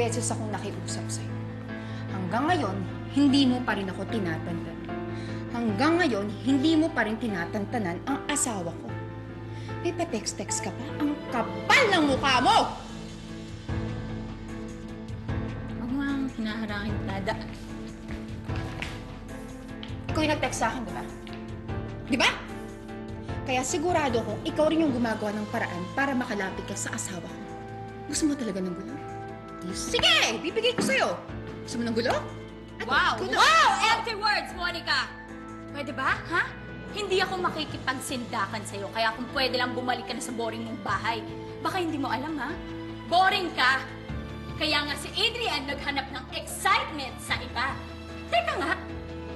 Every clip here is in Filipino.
beses akong nakiusap sa'yo. Hanggang ngayon, hindi mo pa rin ako tinatantan. Hanggang ngayon, hindi mo pa rin tinatantanan ang asawa ko. May pa-text-text ka pa? Ang kapal ng mukha mo! Huwag mo ang hinaharangin, Dada. Ikaw yung nag-text sa akin, di ba? Di ba? Kaya sigurado ko, ikaw rin yung gumagawa ng paraan para makalapit ka sa asawa ko. Gusto mo talaga ng gulo? Sige! Bibigay ko sa'yo! Gusto mo ng gulo? Wow! Wow! Empty words, Monica! Pwede ba, ha? Hindi ako makikipagsindakan sa'yo, kaya kung pwede lang bumalik ka na sa boring mong bahay. Baka hindi mo alam, ha? Boring ka! Kaya nga si Adrian naghanap ng excitement sa iba. Teka nga,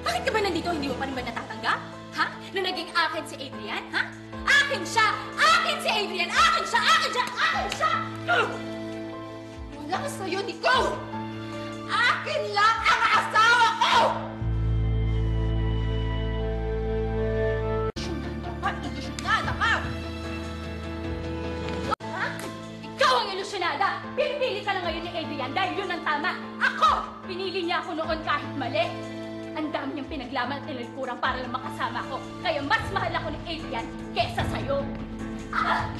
bakit ka ba nandito? Hindi mo pa rin ba natatanggap? Ha? Na naging akin si Adrian, ha? Akin siya! Akin si Adrian! Akin siya! Akin siya! Akin siya! Wala ka sa'yo, Nicole! Akin lang ang asawa ko! Ilusyonada ka! Ha? Ikaw ang ilusyonada! Pinipili ka lang ngayon ni Adrian dahil yun ang tama. Ako! Pinili niya ako noon kahit mali. Ang dami niyang pinaglaman at tinalikuran para lang makasama ko. Kaya mas mahal ako ni Adrian kesa sa'yo. Ah!